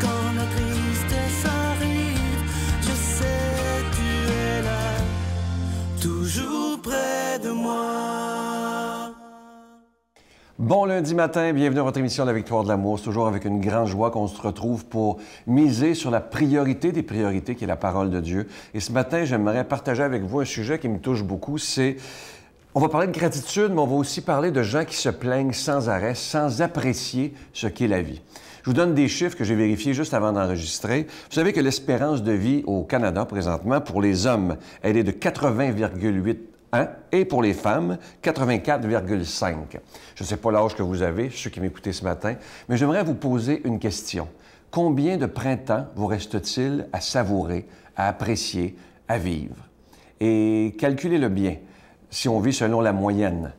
quand la tristesse arrive, je sais tu es là, toujours près de moi. Bon lundi matin, bienvenue à votre émission La Victoire de l'amour. C'est toujours avec une grande joie qu'on se retrouve pour miser sur la priorité des priorités qui est la parole de Dieu. Et ce matin, j'aimerais partager avec vous un sujet qui me touche beaucoup, c'est... On va parler de gratitude, mais on va aussi parler de gens qui se plaignent sans arrêt, sans apprécier ce qu'est la vie. Je vous donne des chiffres que j'ai vérifiés juste avant d'enregistrer. Vous savez que l'espérance de vie au Canada, présentement, pour les hommes, elle est de 80,8 ans, et pour les femmes, 84,5. Je ne sais pas l'âge que vous avez, ceux qui m'écoutez ce matin, mais j'aimerais vous poser une question. Combien de printemps vous reste-t-il à savourer, à apprécier, à vivre? Et calculez-le bien, si on vit selon la moyenne.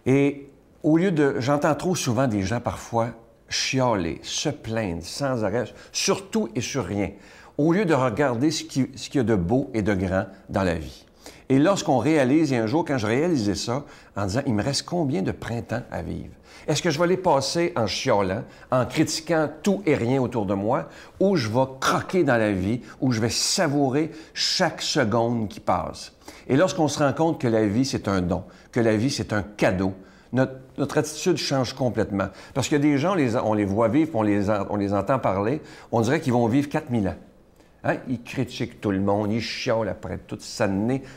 Et au lieu de... J'entends trop souvent des gens parfois chialer, se plaindre sans arrêt, sur tout et sur rien, au lieu de regarder ce qu'il y a de beau et de grand dans la vie. Et lorsqu'on réalise, et un jour, quand je réalisais ça, en disant, il me reste combien de printemps à vivre? Est-ce que je vais les passer en chialant, en critiquant tout et rien autour de moi, ou je vais croquer dans la vie, ou je vais savourer chaque seconde qui passe? Et lorsqu'on se rend compte que la vie, c'est un don, que la vie, c'est un cadeau, notre attitude change complètement. Parce que des gens, on les voit vivre, on les entend parler, on dirait qu'ils vont vivre 4000 ans. Hein? Ils critiquent tout le monde, ils chiolent après tout ça,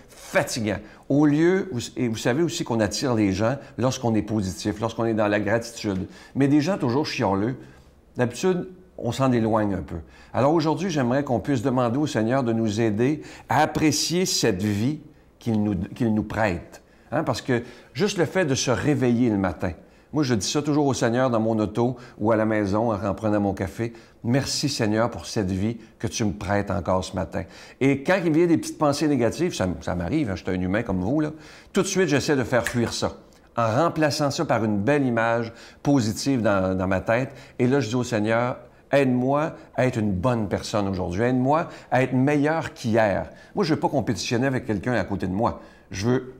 fatigant. Au lieu, et vous savez aussi qu'on attire les gens lorsqu'on est positif, lorsqu'on est dans la gratitude. Mais des gens toujours chialeux, d'habitude, on s'en éloigne un peu. Alors aujourd'hui, j'aimerais qu'on puisse demander au Seigneur de nous aider à apprécier cette vie qu'il nous prête. Hein? Parce que juste le fait de se réveiller le matin, moi, je dis ça toujours au Seigneur dans mon auto ou à la maison en prenant mon café. Merci Seigneur pour cette vie que tu me prêtes encore ce matin. Et quand il me vient des petites pensées négatives, ça m'arrive, hein, je suis un humain comme vous, là, tout de suite, j'essaie de faire fuir ça, en remplaçant ça par une belle image positive dans ma tête. Et là, je dis au Seigneur, aide-moi à être une bonne personne aujourd'hui. Aide-moi à être meilleur qu'hier. Moi, je ne veux pas compétitionner avec quelqu'un à côté de moi. Je veux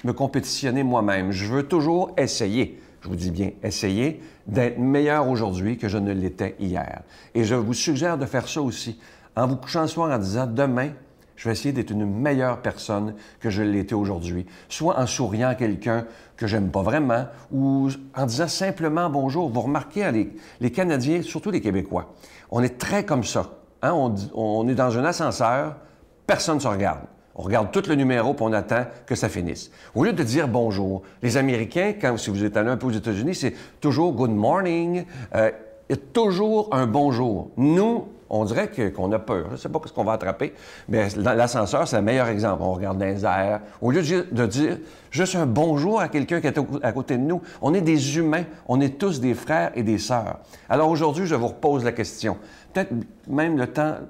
me compétitionner moi-même. Je veux toujours essayer. Je vous dis bien, essayez d'être meilleur aujourd'hui que je ne l'étais hier. Et je vous suggère de faire ça aussi, en vous couchant le soir en disant, demain, je vais essayer d'être une meilleure personne que je l'étais aujourd'hui. Soit en souriant à quelqu'un que j'aime pas vraiment, ou en disant simplement bonjour. Vous remarquez, hein, les Canadiens, surtout les Québécois, on est très comme ça. Hein? On est dans un ascenseur, personne ne se regarde. On regarde tout le numéro puis on attend que ça finisse. Au lieu de dire bonjour, les Américains, si vous êtes allé un peu aux États-Unis, c'est toujours good morning. Il y a toujours un bonjour. Nous, on dirait qu'on a peur. Je ne sais pas ce qu'on va attraper, mais l'ascenseur, c'est le meilleur exemple. On regarde dans les airs. Au lieu de dire juste un bonjour à quelqu'un qui est à côté de nous, on est des humains. On est tous des frères et des sœurs. Alors aujourd'hui, je vous repose la question. Peut-être même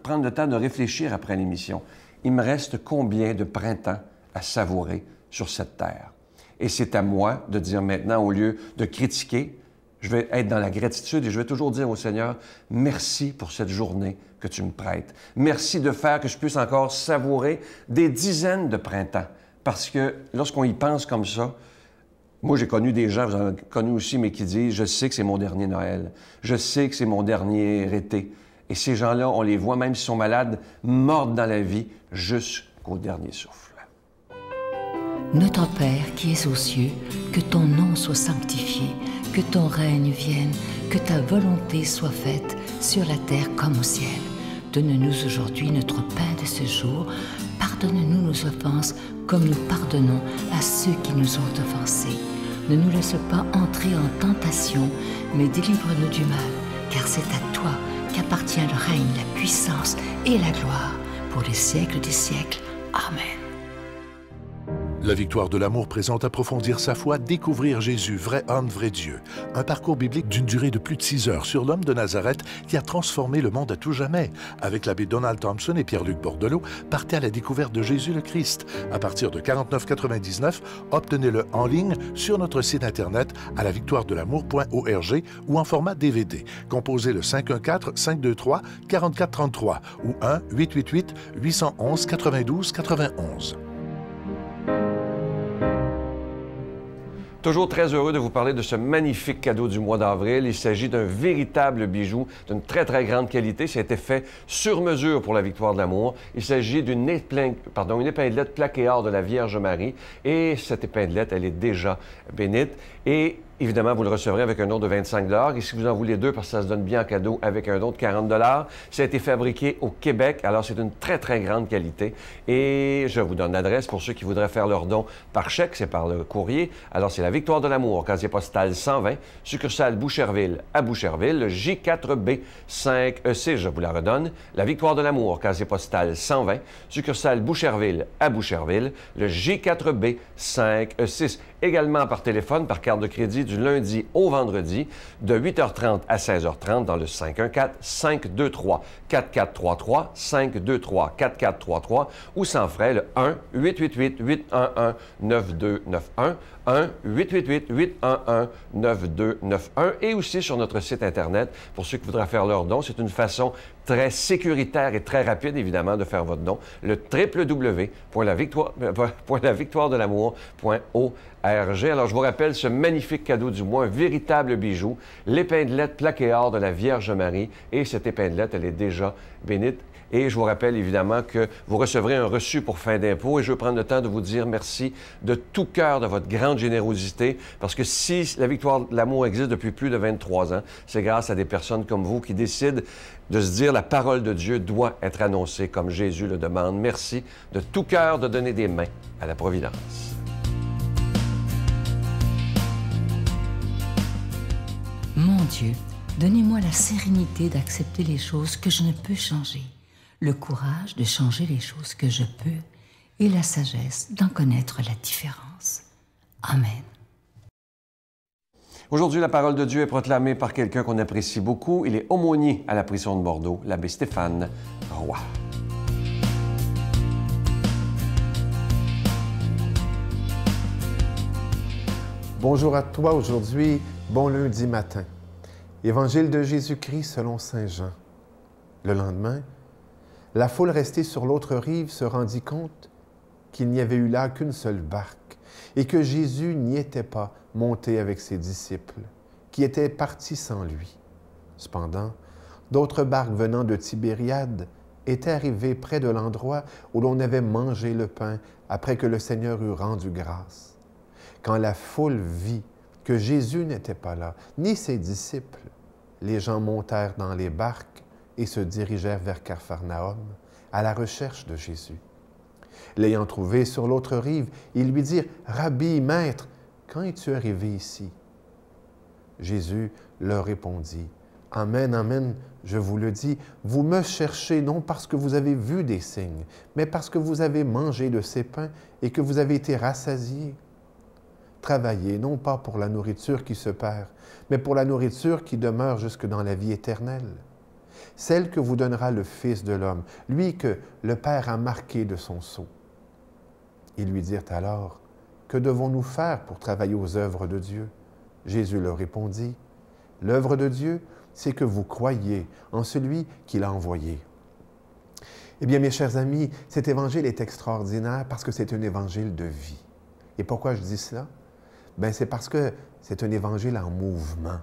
prendre le temps de réfléchir après l'émission. Il me reste combien de printemps à savourer sur cette terre? Et c'est à moi de dire maintenant, au lieu de critiquer, je vais être dans la gratitude et je vais toujours dire au Seigneur, merci pour cette journée que tu me prêtes. Merci de faire que je puisse encore savourer des dizaines de printemps. Parce que lorsqu'on y pense comme ça, moi j'ai connu des gens, vous en avez connu aussi, mais qui disent, je sais que c'est mon dernier Noël. Je sais que c'est mon dernier été. Et ces gens-là, on les voit, même s'ils sont malades, mordent dans la vie jusqu'au dernier souffle. Notre Père qui es aux cieux, que ton nom soit sanctifié, que ton règne vienne, que ta volonté soit faite sur la terre comme au ciel. Donne-nous aujourd'hui notre pain de ce jour. Pardonne-nous nos offenses comme nous pardonnons à ceux qui nous ont offensés. Ne nous laisse pas entrer en tentation, mais délivre-nous du mal, car c'est à toi qu'appartient le règne, la puissance et la gloire pour les siècles des siècles. Amen. La Victoire de l'amour présente Approfondir sa foi, découvrir Jésus, vrai homme, vrai Dieu. Un parcours biblique d'une durée de plus de 6 heures sur l'homme de Nazareth qui a transformé le monde à tout jamais. Avec l'abbé Donald Thompson et Pierre-Luc Bordelot, partez à la découverte de Jésus le Christ. À partir de 49,99 $, obtenez-le en ligne sur notre site Internet à lavictoiredelamour.org ou en format DVD. Composez le 514-523-4433 ou 1-888-811-92-91. Toujours très heureux de vous parler de ce magnifique cadeau du mois d'avril. Il s'agit d'un véritable bijou d'une très, très grande qualité. Ça a été fait sur mesure pour la Victoire de l'amour. Il s'agit d'une épinglette plaquée or de la Vierge Marie. Et cette épinglette, elle est déjà bénite. Et évidemment, vous le recevrez avec un don de 25 $. Et si vous en voulez deux, parce que ça se donne bien en cadeau avec un don de 40 $, ça a été fabriqué au Québec. Alors, c'est une très, très grande qualité. Et je vous donne l'adresse pour ceux qui voudraient faire leur don par chèque. C'est par le courrier. Alors, c'est la Victoire de l'amour, casier postal 120, succursale Boucherville à Boucherville, le J4B 5E6. Je vous la redonne. La Victoire de l'amour, casier postal 120, succursale Boucherville à Boucherville, le J4B 5E6. Également par téléphone, par carte de crédit du lundi au vendredi, de 8h30 à 16h30 dans le 514-523-4433, 523-4433, ou sans frais, le 1-888-811-9291, 1-888-811-9291, et aussi sur notre site Internet, pour ceux qui voudraient faire leur don. C'est une façon très sécuritaire et très rapide, évidemment, de faire votre don. Le www.lavictoiredelamour.org. Alors, je vous rappelle ce magnifique cadeau du mois, un véritable bijou, l'épinglette plaquée or de la Vierge Marie. Et cette épinglette, elle est déjà bénite. Et je vous rappelle évidemment que vous recevrez un reçu pour fin d'impôt. Et je veux prendre le temps de vous dire merci de tout cœur de votre grande générosité. Parce que si la Victoire de l'amour existe depuis plus de 23 ans, c'est grâce à des personnes comme vous qui décident de se dire la parole de Dieu doit être annoncée comme Jésus le demande. Merci de tout cœur de donner des mains à la Providence. Mon Dieu, donnez-moi la sérénité d'accepter les choses que je ne peux changer, le courage de changer les choses que je peux et la sagesse d'en connaître la différence. Amen. Aujourd'hui, la parole de Dieu est proclamée par quelqu'un qu'on apprécie beaucoup. Il est aumônier à la prison de Bordeaux, l'abbé Stéphane Roy. Bonjour à toi aujourd'hui, bon lundi matin. Évangile de Jésus-Christ selon saint Jean. Le lendemain, la foule restée sur l'autre rive se rendit compte qu'il n'y avait eu là qu'une seule barque et que Jésus n'y était pas monté avec ses disciples, qui étaient partis sans lui. Cependant, d'autres barques venant de Tibériade étaient arrivées près de l'endroit où l'on avait mangé le pain après que le Seigneur eut rendu grâce. Quand la foule vit que Jésus n'était pas là, ni ses disciples, les gens montèrent dans les barques et se dirigèrent vers Capharnaüm à la recherche de Jésus. L'ayant trouvé sur l'autre rive, ils lui dirent « Rabbi, Maître, quand es-tu arrivé ici? » Jésus leur répondit « Amen, amen, je vous le dis, vous me cherchez non parce que vous avez vu des signes, mais parce que vous avez mangé de ces pains et que vous avez été rassasiés. Travaillez non pas pour la nourriture qui se perd, mais pour la nourriture qui demeure jusque dans la vie éternelle, celle que vous donnera le Fils de l'homme, lui que le Père a marqué de son sceau. » Ils lui dirent alors, « Que devons-nous faire pour travailler aux œuvres de Dieu? » Jésus leur répondit, « L'œuvre de Dieu, c'est que vous croyiez en celui qui l'a envoyé. » Eh bien, mes chers amis, cet évangile est extraordinaire parce que c'est un évangile de vie. Et pourquoi je dis cela? Bien, c'est parce que c'est un évangile en mouvement.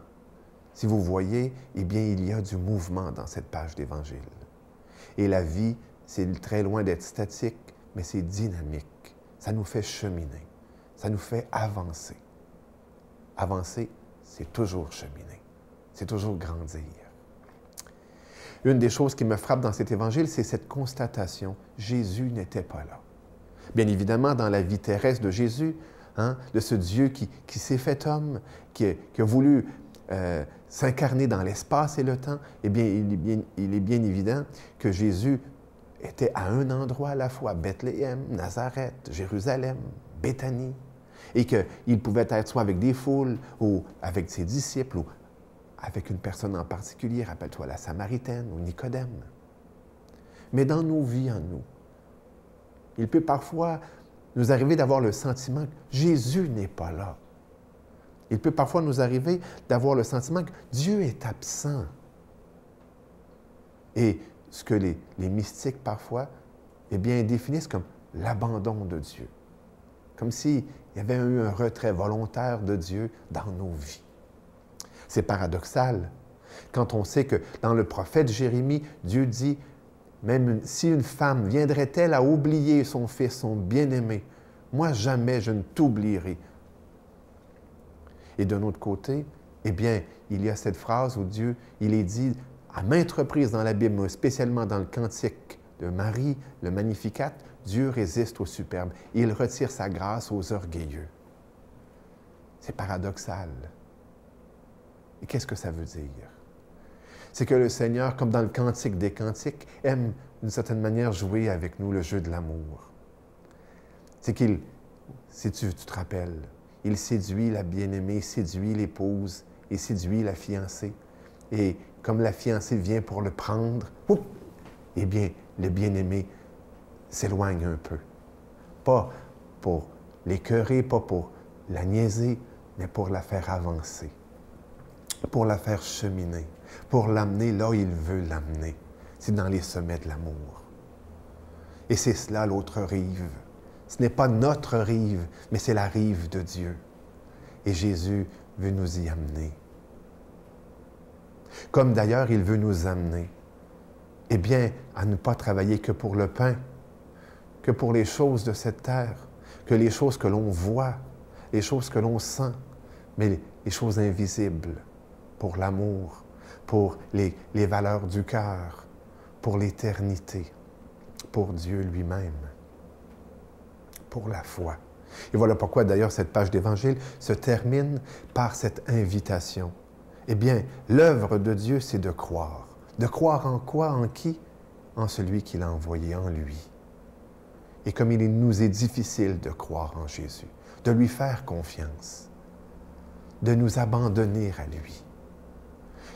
Si vous voyez, eh bien, il y a du mouvement dans cette page d'évangile. Et la vie, c'est très loin d'être statique, mais c'est dynamique. Ça nous fait cheminer. Ça nous fait avancer. Avancer, c'est toujours cheminer. C'est toujours grandir. Une des choses qui me frappe dans cet évangile, c'est cette constatation. Jésus n'était pas là. Bien évidemment, dans la vie terrestre de Jésus, de ce Dieu qui s'est fait homme, qui a voulu s'incarner dans l'espace et le temps, eh bien, il est bien évident que Jésus était à un endroit à la fois, Bethléem, Nazareth, Jérusalem, Béthanie, et qu'il pouvait être soit avec des foules, ou avec ses disciples, ou avec une personne en particulier, rappelle-toi la Samaritaine ou Nicodème. Mais dans nos vies en nous, il peut parfois nous arriver d'avoir le sentiment que Jésus n'est pas là. Il peut parfois nous arriver d'avoir le sentiment que Dieu est absent. Et ce que les mystiques parfois, eh bien, définissent comme l'abandon de Dieu. comme s'il y avait eu un retrait volontaire de Dieu dans nos vies. C'est paradoxal quand on sait que dans le prophète Jérémie, Dieu dit, même si une femme viendrait-elle à oublier son fils, son bien-aimé, moi jamais je ne t'oublierai. Et d'un autre côté, eh bien, il y a cette phrase où Dieu, il est dit à maintes reprises dans la Bible, spécialement dans le cantique de Marie, le Magnificat, Dieu résiste aux superbes. Il retire sa grâce aux orgueilleux. C'est paradoxal. Et qu'est-ce que ça veut dire? C'est que le Seigneur, comme dans le Cantique des Cantiques, aime d'une certaine manière jouer avec nous le jeu de l'amour. C'est qu'il, si tu te rappelles, il séduit la bien-aimée, séduit l'épouse et séduit la fiancée. Et comme la fiancée vient pour le prendre, eh bien, le bien-aimé s'éloigne un peu. Pas pour l'écœurer, pas pour la niaiser, mais pour la faire avancer, pour la faire cheminer, pour l'amener là où il veut l'amener. C'est dans les sommets de l'amour. Et c'est cela l'autre rive. Ce n'est pas notre rive, mais c'est la rive de Dieu. Et Jésus veut nous y amener. Comme d'ailleurs, il veut nous amener, eh bien, à ne pas travailler que pour le pain, que pour les choses de cette terre, que les choses que l'on voit, les choses que l'on sent, mais les choses invisibles, pour l'amour, pour les valeurs du cœur, pour l'éternité, pour Dieu lui-même, pour la foi. Et voilà pourquoi, d'ailleurs, cette page d'Évangile se termine par cette invitation. Eh bien, l'œuvre de Dieu, c'est de croire. De croire en quoi? En qui? En celui qu'il a envoyé, en lui. Et comme il nous est difficile de croire en Jésus, de lui faire confiance, de nous abandonner à lui.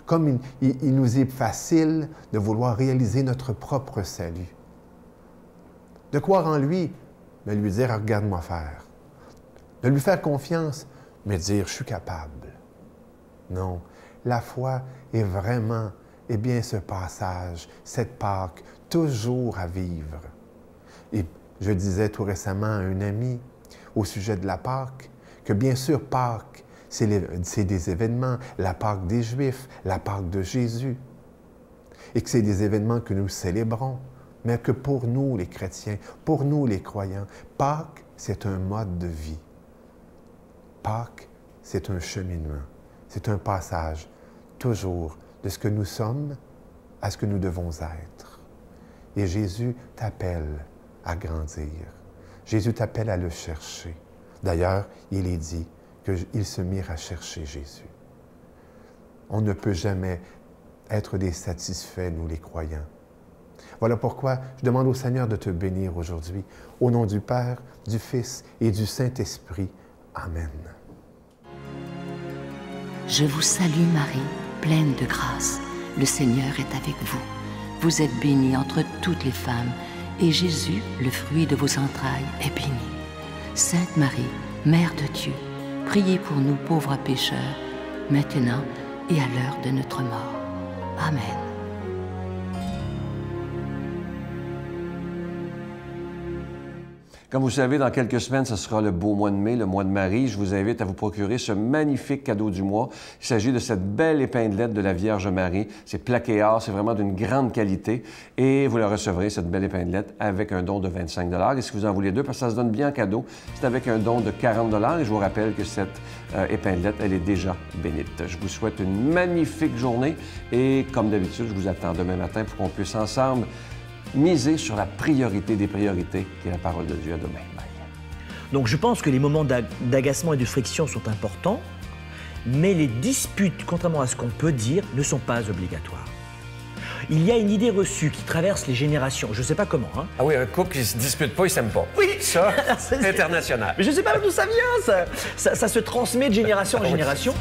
Comme il nous est facile de vouloir réaliser notre propre salut. De croire en lui, mais lui dire « regarde-moi faire ». De lui faire confiance, mais dire « je suis capable ». Non, la foi est vraiment, eh bien, ce passage, cette Pâque, toujours à vivre. Et je disais tout récemment à un ami au sujet de la Pâque, que bien sûr, Pâques, c'est des événements, la Pâque des Juifs, la Pâque de Jésus, et que c'est des événements que nous célébrons, mais que pour nous, les chrétiens, pour nous, les croyants, Pâques, c'est un mode de vie. Pâques, c'est un cheminement, c'est un passage, toujours, de ce que nous sommes à ce que nous devons être. Et Jésus t'appelle à grandir. Jésus t'appelle à le chercher. D'ailleurs, il est dit qu'ils se mirent à chercher Jésus. On ne peut jamais être des satisfaits, nous les croyants. Voilà pourquoi je demande au Seigneur de te bénir aujourd'hui. Au nom du Père, du Fils et du Saint-Esprit. Amen. Je vous salue Marie, pleine de grâce. Le Seigneur est avec vous. Vous êtes bénie entre toutes les femmes, et Jésus, le fruit de vos entrailles, est béni. Sainte Marie, Mère de Dieu, priez pour nous pauvres pécheurs, maintenant et à l'heure de notre mort. Amen. Comme vous savez, dans quelques semaines, ce sera le beau mois de mai, le mois de Marie. Je vous invite à vous procurer ce magnifique cadeau du mois. Il s'agit de cette belle épinglette de la Vierge Marie. C'est plaqué or, c'est vraiment d'une grande qualité. Et vous la recevrez, cette belle épinglette, avec un don de 25 $. Et si vous en voulez deux, parce que ça se donne bien en cadeau, c'est avec un don de 40 $. Et je vous rappelle que cette épinglette, elle est déjà bénite. Je vous souhaite une magnifique journée. Et comme d'habitude, je vous attends demain matin pour qu'on puisse ensemble miser sur la priorité des priorités, qui est la parole de Dieu. À demain. Bye. Donc je pense que les moments d'agacement et de friction sont importants, mais les disputes, contrairement à ce qu'on peut dire, ne sont pas obligatoires. Il y a une idée reçue qui traverse les générations, je ne sais pas comment. Hein. Ah oui, un couple qui ne se dispute pas, il ne s'aime pas. Oui. Ça, c'est international. Mais je ne sais pas d'où ça vient, ça se transmet de génération en génération.